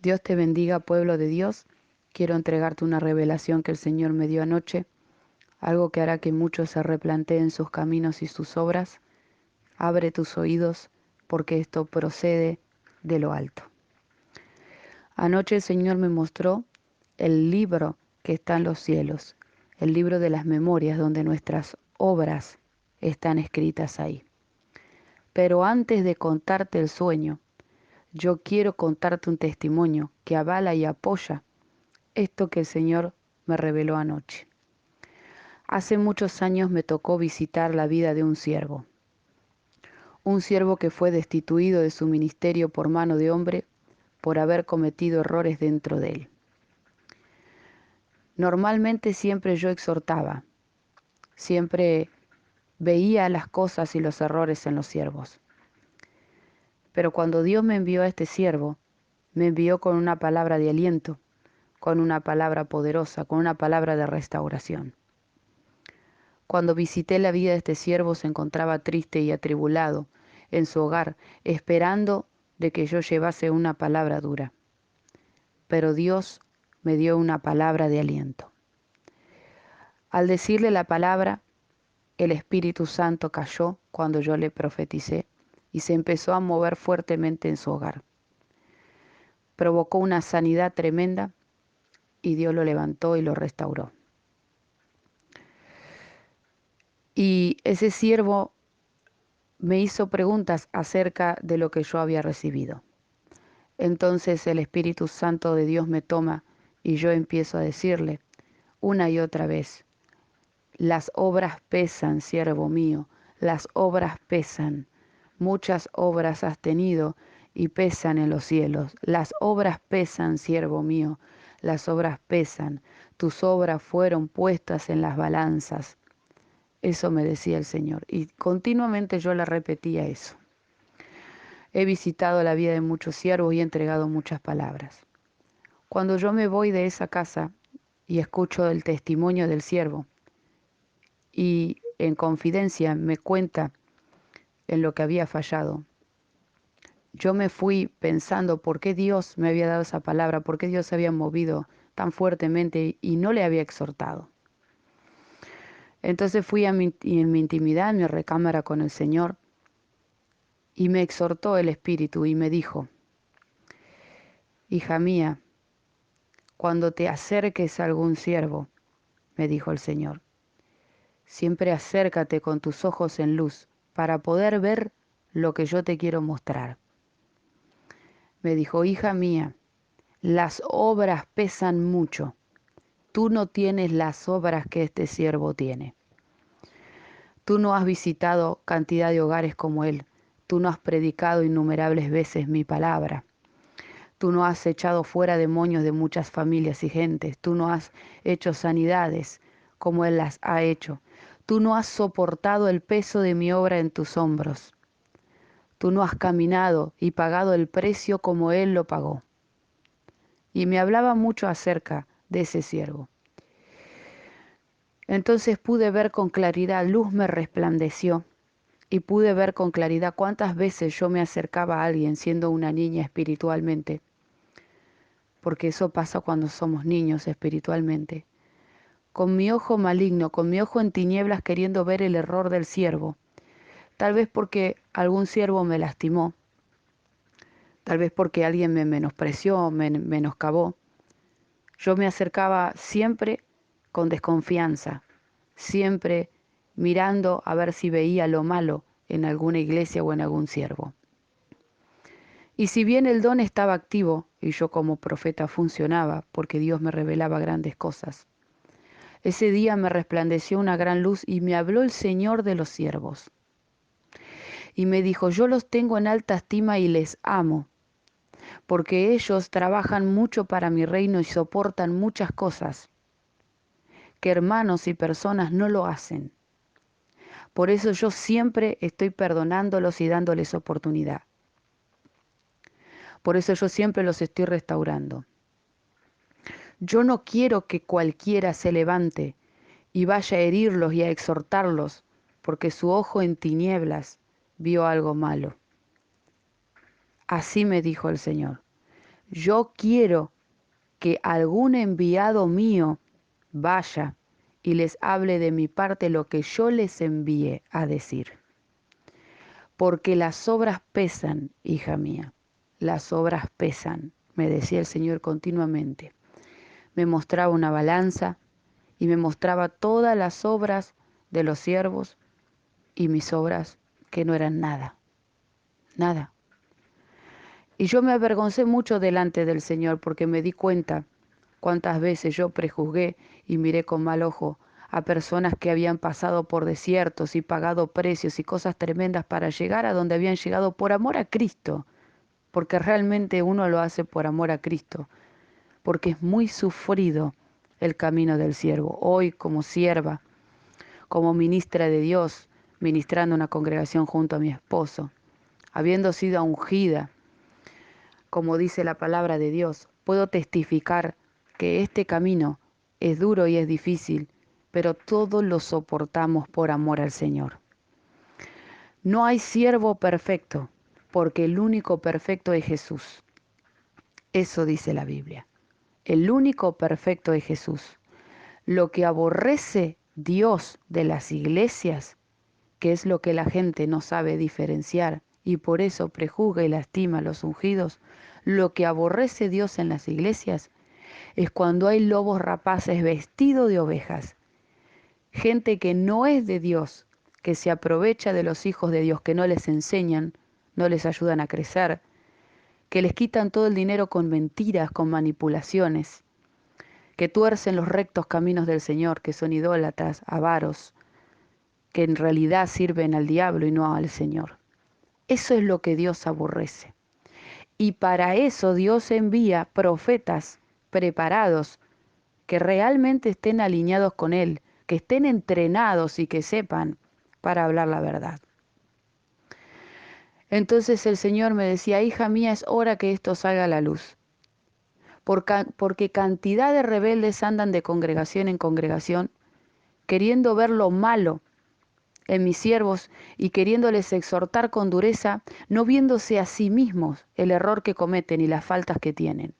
Dios te bendiga, pueblo de Dios. Quiero entregarte una revelación que el Señor me dio anoche, algo que hará que muchos se replanteen sus caminos y sus obras. Abre tus oídos, porque esto procede de lo alto. Anoche el Señor me mostró el libro que está en los cielos, el libro de las memorias donde nuestras obras están escritas ahí. Pero antes de contarte el sueño, yo quiero contarte un testimonio que avala y apoya esto que el Señor me reveló anoche. Hace muchos años me tocó visitar la vida de un siervo que fue destituido de su ministerio por mano de hombre por haber cometido errores dentro de él. Normalmente siempre yo exhortaba, siempre veía las cosas y los errores en los siervos. Pero cuando Dios me envió a este siervo, me envió con una palabra de aliento, con una palabra poderosa, con una palabra de restauración. Cuando visité la vida de este siervo se encontraba triste y atribulado en su hogar, esperando de que yo llevase una palabra dura. Pero Dios me dio una palabra de aliento. Al decirle la palabra, el Espíritu Santo cayó cuando yo le profeticé y se empezó a mover fuertemente en su hogar. Provocó una sanidad tremenda y Dios lo levantó y lo restauró. Y ese siervo me hizo preguntas acerca de lo que yo había recibido. Entonces el Espíritu Santo de Dios me toma y yo empiezo a decirle una y otra vez: las obras pesan, siervo mío, las obras pesan. Muchas obras has tenido y pesan en los cielos. Las obras pesan, siervo mío, las obras pesan. Tus obras fueron puestas en las balanzas. Eso me decía el Señor y continuamente yo le repetía eso. He visitado la vida de muchos siervos y he entregado muchas palabras. Cuando yo me voy de esa casa y escucho el testimonio del siervo y en confidencia me cuenta en lo que había fallado, yo me fui pensando por qué Dios me había dado esa palabra, por qué Dios se había movido tan fuertemente y no le había exhortado. Entonces fui en mi intimidad, en mi recámara con el Señor, y me exhortó el Espíritu y me dijo: hija mía, cuando te acerques a algún siervo, me dijo el Señor, siempre acércate con tus ojos en luz para poder ver lo que yo te quiero mostrar. Me dijo: hija mía, las obras pesan mucho. Tú no tienes las obras que este siervo tiene. Tú no has visitado cantidad de hogares como él. Tú no has predicado innumerables veces mi palabra. Tú no has echado fuera demonios de muchas familias y gentes. Tú no has hecho sanidades como él las ha hecho. Tú no has soportado el peso de mi obra en tus hombros. Tú no has caminado y pagado el precio como él lo pagó. Y me hablaba mucho acerca de ese siervo. Entonces pude ver con claridad, luz me resplandeció y pude ver con claridad cuántas veces yo me acercaba a alguien siendo una niña espiritualmente, porque eso pasa cuando somos niños espiritualmente, con mi ojo maligno, con mi ojo en tinieblas queriendo ver el error del siervo, tal vez porque algún siervo me lastimó, tal vez porque alguien me menospreció, me menoscabó. Yo me acercaba siempre con desconfianza, siempre mirando a ver si veía lo malo en alguna iglesia o en algún siervo. Y si bien el don estaba activo y yo como profeta funcionaba porque Dios me revelaba grandes cosas, ese día me resplandeció una gran luz y me habló el Señor de los siervos. Y me dijo: yo los tengo en alta estima y les amo, porque ellos trabajan mucho para mi reino y soportan muchas cosas que hermanos y personas no lo hacen. Por eso yo siempre estoy perdonándolos y dándoles oportunidad. Por eso yo siempre los estoy restaurando. Yo no quiero que cualquiera se levante y vaya a herirlos y a exhortarlos porque su ojo en tinieblas vio algo malo. Así me dijo el Señor. Yo quiero que algún enviado mío vaya y les hable de mi parte lo que yo les envíe a decir. Porque las obras pesan, hija mía, las obras pesan, me decía el Señor continuamente. Me mostraba una balanza y me mostraba todas las obras de los siervos y mis obras que no eran nada, nada. Y yo me avergoncé mucho delante del Señor porque me di cuenta cuántas veces yo prejuzgué y miré con mal ojo a personas que habían pasado por desiertos y pagado precios y cosas tremendas para llegar a donde habían llegado por amor a Cristo, porque realmente uno lo hace por amor a Cristo, porque es muy sufrido el camino del siervo. Hoy como sierva, como ministra de Dios, ministrando una congregación junto a mi esposo, habiendo sido ungida, como dice la palabra de Dios, puedo testificar que este camino es duro y es difícil, pero todos lo soportamos por amor al Señor. No hay siervo perfecto, porque el único perfecto es Jesús. Eso dice la Biblia. El único perfecto es Jesús. Lo que aborrece Dios de las iglesias, que es lo que la gente no sabe diferenciar y por eso prejuzga y lastima a los ungidos, lo que aborrece Dios en las iglesias es cuando hay lobos rapaces vestidos de ovejas, gente que no es de Dios, que se aprovecha de los hijos de Dios, que no les enseñan, no les ayudan a crecer, que les quitan todo el dinero con mentiras, con manipulaciones, que tuercen los rectos caminos del Señor, que son idólatras, avaros, que en realidad sirven al diablo y no al Señor. Eso es lo que Dios aborrece. Y para eso Dios envía profetas preparados, que realmente estén alineados con Él, que estén entrenados y que sepan para hablar la verdad. Entonces el Señor me decía, hija mía, es hora que esto salga a la luz, porque cantidad de rebeldes andan de congregación en congregación, queriendo ver lo malo en mis siervos y queriéndoles exhortar con dureza, no viéndose a sí mismos el error que cometen y las faltas que tienen.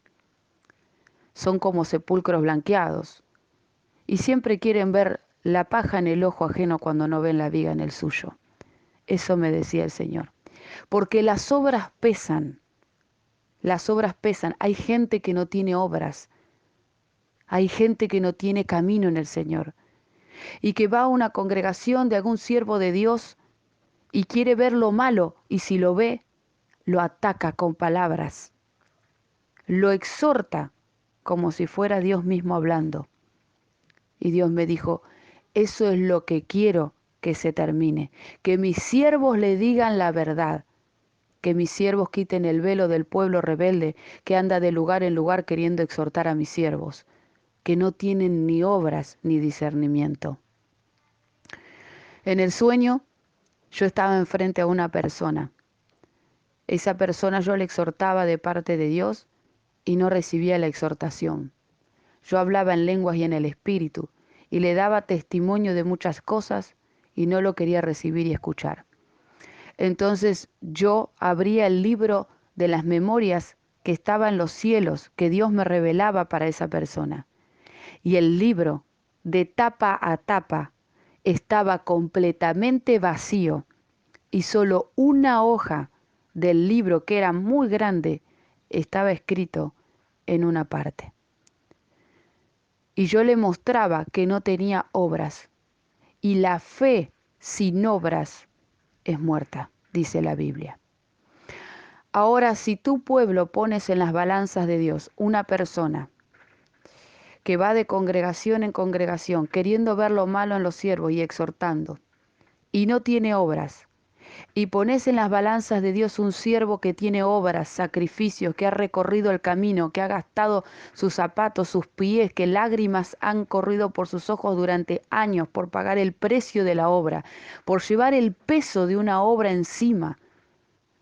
Son como sepulcros blanqueados y siempre quieren ver la paja en el ojo ajeno cuando no ven la viga en el suyo. Eso me decía el Señor. Porque las obras pesan, las obras pesan. Hay gente que no tiene obras, hay gente que no tiene camino en el Señor y que va a una congregación de algún siervo de Dios y quiere ver lo malo y si lo ve, lo ataca con palabras, lo exhorta como si fuera Dios mismo hablando. Y Dios me dijo, eso es lo que quiero que se termine, que mis siervos le digan la verdad, que mis siervos quiten el velo del pueblo rebelde que anda de lugar en lugar queriendo exhortar a mis siervos, que no tienen ni obras ni discernimiento. En el sueño yo estaba enfrente a una persona. Esa persona yo le exhortaba de parte de Dios y no recibía la exhortación. Yo hablaba en lenguas y en el espíritu y le daba testimonio de muchas cosas y no lo quería recibir y escuchar. Entonces yo abría el libro de las memorias que estaba en los cielos, que Dios me revelaba para esa persona. Y el libro, de tapa a tapa, estaba completamente vacío y solo una hoja del libro, que era muy grande, estaba escrito en una parte. Y yo le mostraba que no tenía obras. Y la fe sin obras es muerta, dice la Biblia. Ahora, si tu pueblo pones en las balanzas de Dios una persona que va de congregación en congregación, queriendo ver lo malo en los siervos y exhortando, y no tiene obras, y pones en las balanzas de Dios un siervo que tiene obras, sacrificios, que ha recorrido el camino, que ha gastado sus zapatos, sus pies, que lágrimas han corrido por sus ojos durante años por pagar el precio de la obra, por llevar el peso de una obra encima,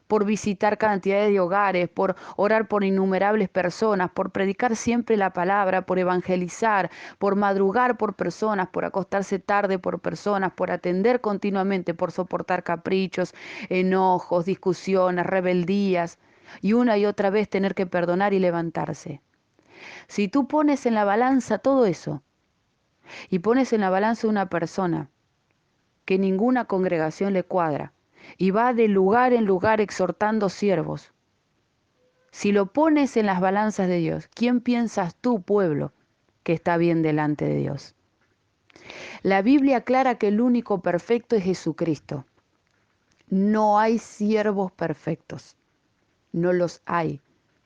por visitar cantidades de hogares, por orar por innumerables personas, por predicar siempre la palabra, por evangelizar, por madrugar por personas, por acostarse tarde por personas, por atender continuamente, por soportar caprichos, enojos, discusiones, rebeldías. y una y otra vez tener que perdonar y levantarse. Si tú pones en la balanza todo eso y pones en la balanza una persona que ninguna congregación le cuadra y va de lugar en lugar exhortando siervos, si lo pones en las balanzas de Dios, ¿quién piensas tú, pueblo, que está bien delante de Dios? La Biblia aclara que el único perfecto es Jesucristo. No hay siervos perfectos, no los hay.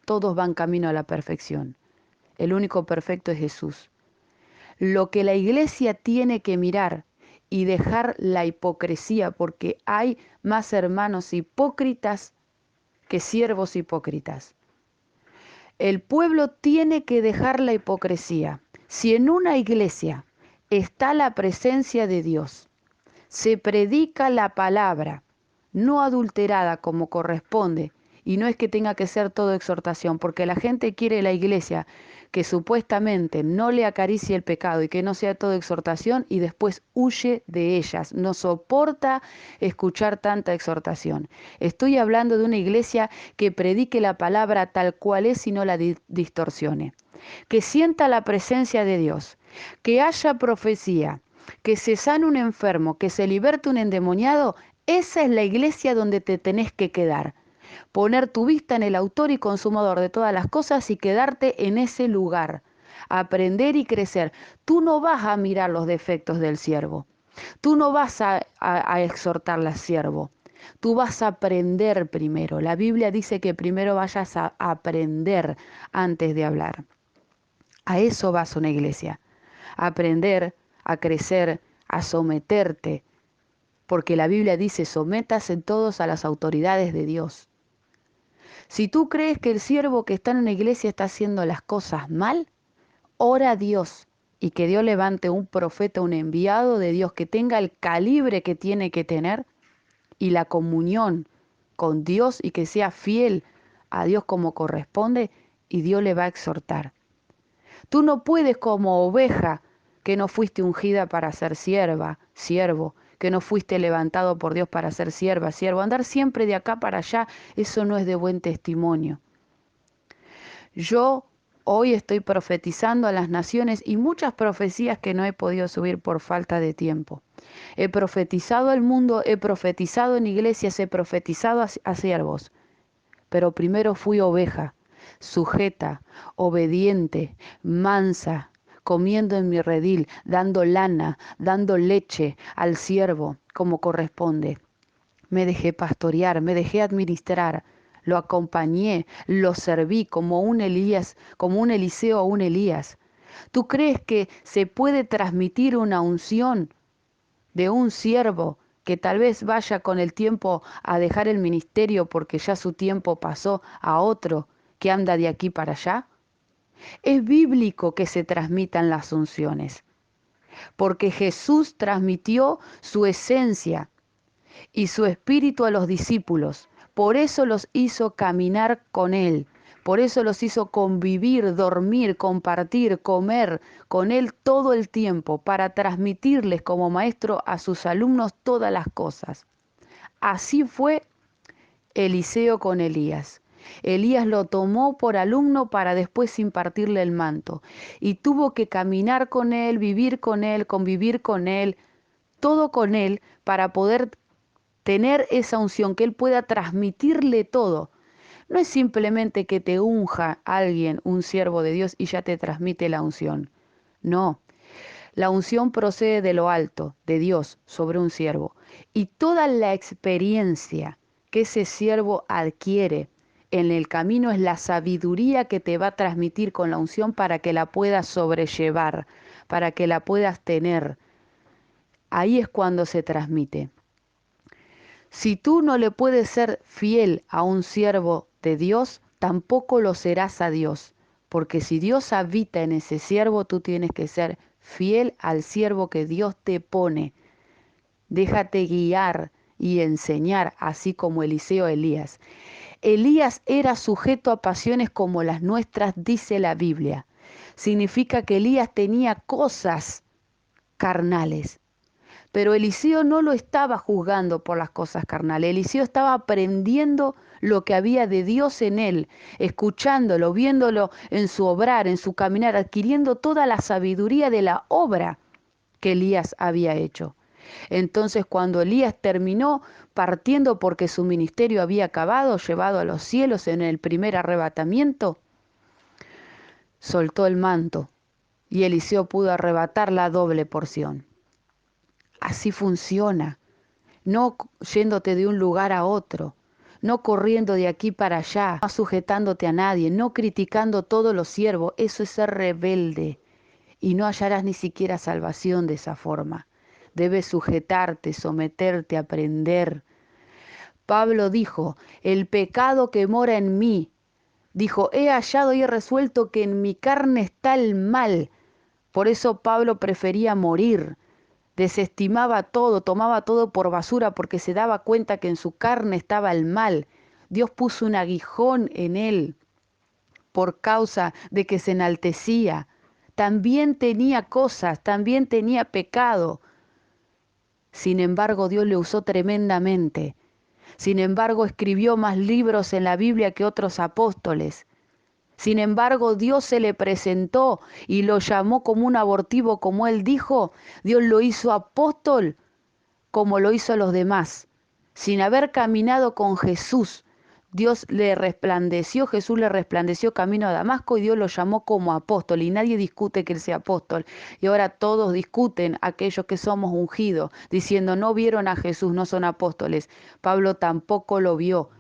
Todos van camino a la perfección. El único perfecto es Jesús. Lo que la iglesia tiene que mirar y dejar la hipocresía, porque hay más hermanos hipócritas que siervos hipócritas. El pueblo tiene que dejar la hipocresía. Si en una iglesia está la presencia de Dios, se predica la palabra, no adulterada como corresponde, y no es que tenga que ser todo exhortación, porque la gente quiere la iglesia que supuestamente no le acaricie el pecado y que no sea todo exhortación y después huye de ellas, no soporta escuchar tanta exhortación. Estoy hablando de una iglesia que predique la palabra tal cual es y no la distorsione, que sienta la presencia de Dios, que haya profecía, que se sane un enfermo, que se liberte un endemoniado. Esa es la iglesia donde te tenés que quedar. Poner tu vista en el autor y consumador de todas las cosas y quedarte en ese lugar. Aprender y crecer. Tú no vas a mirar los defectos del siervo. Tú no vas a exhortarle al siervo. Tú vas a aprender primero. La Biblia dice que primero vayas a aprender antes de hablar. A eso vas a una iglesia. A aprender, a crecer, a someterte. Porque la Biblia dice, sométase todos a las autoridades de Dios. Si tú crees que el siervo que está en una iglesia está haciendo las cosas mal, ora a Dios y que Dios levante un profeta, un enviado de Dios que tenga el calibre que tiene que tener y la comunión con Dios y que sea fiel a Dios como corresponde y Dios le va a exhortar. Tú no puedes como oveja que no fuiste ungida para ser sierva, siervo, que no fuiste levantado por Dios para ser sierva, siervo. Andar siempre de acá para allá, eso no es de buen testimonio. Yo hoy estoy profetizando a las naciones y muchas profecías que no he podido subir por falta de tiempo. He profetizado al mundo, he profetizado en iglesias, he profetizado a siervos, pero primero fui oveja, sujeta, obediente, mansa, comiendo en mi redil, dando lana, dando leche al siervo como corresponde. Me dejé pastorear, me dejé administrar, lo acompañé, lo serví como un Elías, como un Eliseo o un Elías. ¿Tú crees que se puede transmitir una unción de un siervo que tal vez vaya con el tiempo a dejar el ministerio porque ya su tiempo pasó a otro que anda de aquí para allá? Es bíblico que se transmitan las unciones, porque Jesús transmitió su esencia y su espíritu a los discípulos. Por eso los hizo caminar con Él. Por eso los hizo convivir, dormir, compartir, comer con Él todo el tiempo, para transmitirles como maestro a sus alumnos todas las cosas. Así fue Eliseo con Elías. Elías lo tomó por alumno para después impartirle el manto. Y tuvo que caminar con Él, vivir con Él, convivir con Él, todo con Él, para poder tener esa unción, que Él pueda transmitirle todo. No es simplemente que te unja alguien, un siervo de Dios, y ya te transmite la unción. No, la unción procede de lo alto, de Dios, sobre un siervo. Y toda la experiencia que ese siervo adquiere en el camino es la sabiduría que te va a transmitir con la unción para que la puedas sobrellevar, para que la puedas tener. Ahí es cuando se transmite. Si tú no le puedes ser fiel a un siervo de Dios, tampoco lo serás a Dios. Porque si Dios habita en ese siervo, tú tienes que ser fiel al siervo que Dios te pone. Déjate guiar y enseñar, así como Eliseo Elías. Elías era sujeto a pasiones como las nuestras, dice la Biblia. Significa que Elías tenía cosas carnales. Pero Eliseo no lo estaba juzgando por las cosas carnales. Eliseo estaba aprendiendo lo que había de Dios en él, escuchándolo, viéndolo en su obrar, en su caminar, adquiriendo toda la sabiduría de la obra que Elías había hecho. Entonces, cuando Elías terminó partiendo porque su ministerio había acabado, llevado a los cielos en el primer arrebatamiento, soltó el manto y Eliseo pudo arrebatar la doble porción. Así funciona, no yéndote de un lugar a otro, no corriendo de aquí para allá, no sujetándote a nadie, no criticando todos los siervos. Eso es ser rebelde y no hallarás ni siquiera salvación de esa forma. Debes sujetarte, someterte, aprender. Pablo dijo, el pecado que mora en mí, dijo, he hallado y he resuelto que en mi carne está el mal. Por eso Pablo prefería morir, desestimaba todo, tomaba todo por basura porque se daba cuenta que en su carne estaba el mal. Dios puso un aguijón en él por causa de que se enaltecía. También tenía cosas, también tenía pecado. Sin embargo, Dios le usó tremendamente. Sin embargo, escribió más libros en la Biblia que otros apóstoles. Sin embargo, Dios se le presentó y lo llamó como un abortivo, como él dijo. Dios lo hizo apóstol como lo hizo a los demás. Sin haber caminado con Jesús, Dios le resplandeció, Jesús le resplandeció camino a Damasco y Dios lo llamó como apóstol. Y nadie discute que él sea apóstol. Y ahora todos discuten, aquellos que somos ungidos, diciendo no vieron a Jesús, no son apóstoles. Pablo tampoco lo vio.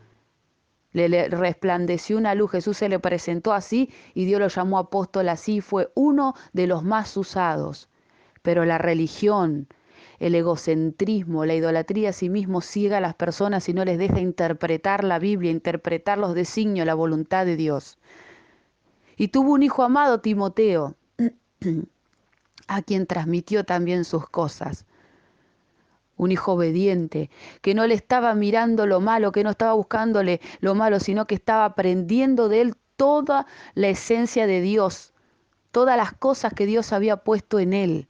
Le resplandeció una luz, Jesús se le presentó así y Dios lo llamó apóstol así, fue uno de los más usados. Pero la religión, el egocentrismo, la idolatría a sí mismo ciega a las personas y no les deja interpretar la Biblia, interpretar los designios, la voluntad de Dios. Y tuvo un hijo amado, Timoteo, a quien transmitió también sus cosas. Un hijo obediente, que no le estaba mirando lo malo, que no estaba buscándole lo malo, sino que estaba aprendiendo de él toda la esencia de Dios, todas las cosas que Dios había puesto en él.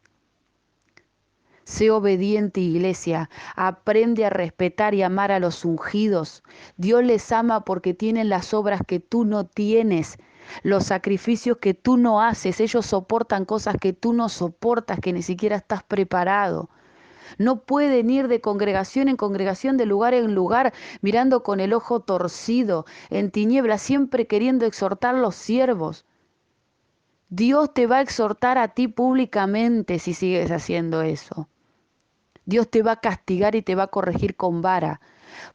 Sé obediente, iglesia, aprende a respetar y amar a los ungidos. Dios les ama porque tienen las obras que tú no tienes, los sacrificios que tú no haces. Ellos soportan cosas que tú no soportas, que ni siquiera estás preparado. No pueden ir de congregación en congregación, de lugar en lugar, mirando con el ojo torcido, en tinieblas, siempre queriendo exhortar a los siervos. Dios te va a exhortar a ti públicamente si sigues haciendo eso. Dios te va a castigar y te va a corregir con vara,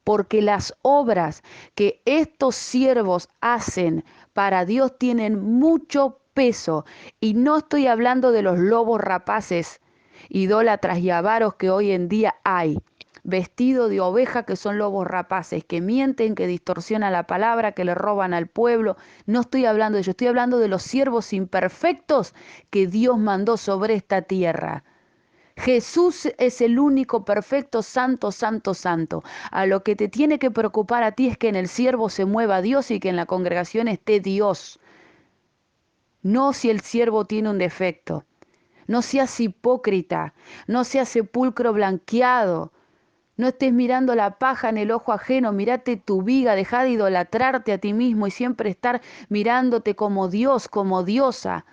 porque las obras que estos siervos hacen para Dios tienen mucho peso. Y no estoy hablando de los lobos rapaces, idólatras y avaros que hoy en día hay, vestido de oveja que son lobos rapaces, que mienten, que distorsionan la palabra, que le roban al pueblo. No estoy hablando de ello, estoy hablando de los siervos imperfectos que Dios mandó sobre esta tierra. Jesús es el único perfecto, santo, santo, santo. A lo que te tiene que preocupar a ti es que en el siervo se mueva Dios y que en la congregación esté Dios. No si el siervo tiene un defecto. No seas hipócrita, no seas sepulcro blanqueado. No estés mirando la paja en el ojo ajeno, mírate tu viga, deja de idolatrarte a ti mismo y siempre estar mirándote como Dios, como diosa.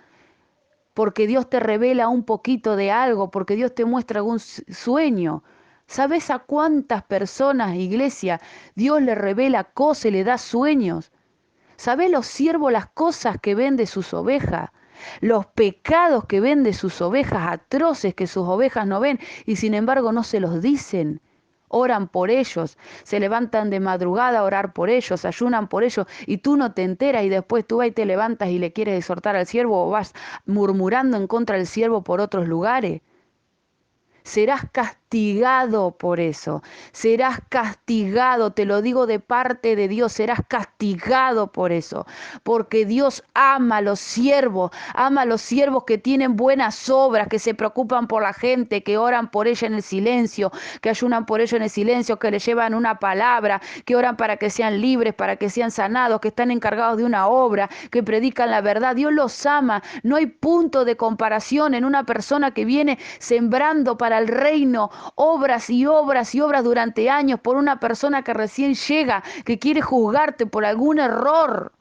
Porque Dios te revela un poquito de algo, porque Dios te muestra algún sueño. ¿Sabes a cuántas personas, iglesia, Dios le revela cosas y le da sueños? ¿Sabes los siervos las cosas que ven de sus ovejas? Los pecados que ven de sus ovejas, atroces que sus ovejas no ven y sin embargo no se los dicen. Oran por ellos, se levantan de madrugada a orar por ellos, ayunan por ellos y tú no te enteras y después tú vas y te levantas y le quieres exhortar al siervo o vas murmurando en contra del siervo por otros lugares. Serás castigado por eso, serás castigado, te lo digo de parte de Dios, serás castigado por eso, porque Dios ama a los siervos que tienen buenas obras, que se preocupan por la gente, que oran por ella en el silencio, que ayunan por ello en el silencio, que le llevan una palabra, que oran para que sean libres, para que sean sanados, que están encargados de una obra, que predican la verdad. Dios los ama, no hay punto de comparación en una persona que viene sembrando para el reino obras y obras y obras durante años por una persona que recién llega, que quiere juzgarte por algún error.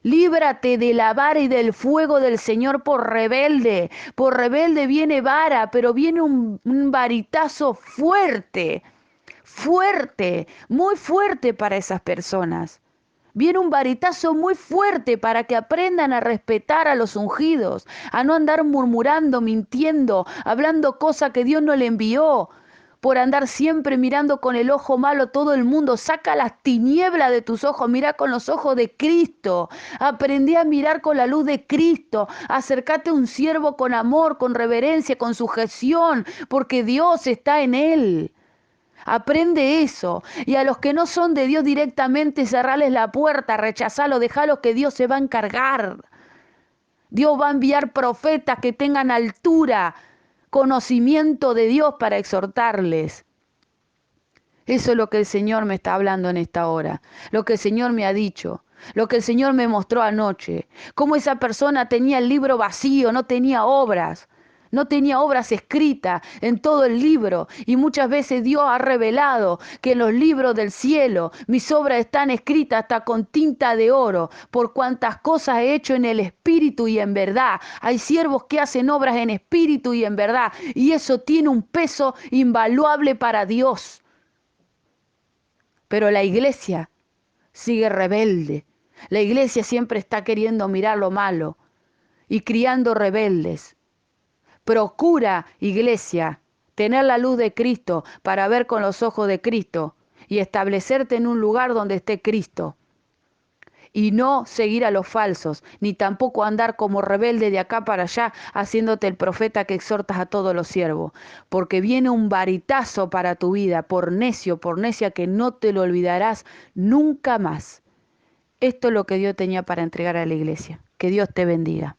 Líbrate de la vara y del fuego del Señor por rebelde. Por rebelde viene vara, pero viene un varitazo fuerte, fuerte, muy fuerte para esas personas. Viene un varitazo muy fuerte para que aprendan a respetar a los ungidos, a no andar murmurando, mintiendo, hablando cosas que Dios no le envió, por andar siempre mirando con el ojo malo todo el mundo. Saca las tinieblas de tus ojos, mira con los ojos de Cristo. Aprendí a mirar con la luz de Cristo. Acércate a un siervo con amor, con reverencia, con sujeción, porque Dios está en él. Aprende eso. Y a los que no son de Dios directamente, cerrales la puerta, rechazalo, dejalos que Dios se va a encargar. Dios va a enviar profetas que tengan altura, conocimiento de Dios para exhortarles. Eso es lo que el Señor me está hablando en esta hora, lo que el Señor me ha dicho, lo que el Señor me mostró anoche, cómo esa persona tenía el libro vacío, no tenía obras. No tenía obras escritas en todo el libro, y muchas veces Dios ha revelado que en los libros del cielo mis obras están escritas hasta con tinta de oro, por cuantas cosas he hecho en el espíritu y en verdad. Hay siervos que hacen obras en espíritu y en verdad, y eso tiene un peso invaluable para Dios. Pero la iglesia sigue rebelde. La iglesia siempre está queriendo mirar lo malo y criando rebeldes. Procura, iglesia, tener la luz de Cristo para ver con los ojos de Cristo y establecerte en un lugar donde esté Cristo. Y no seguir a los falsos, ni tampoco andar como rebelde de acá para allá, haciéndote el profeta que exhortas a todos los siervos. Porque viene un varitazo para tu vida, por necia que no te lo olvidarás nunca más. Esto es lo que Dios tenía para entregar a la iglesia. Que Dios te bendiga.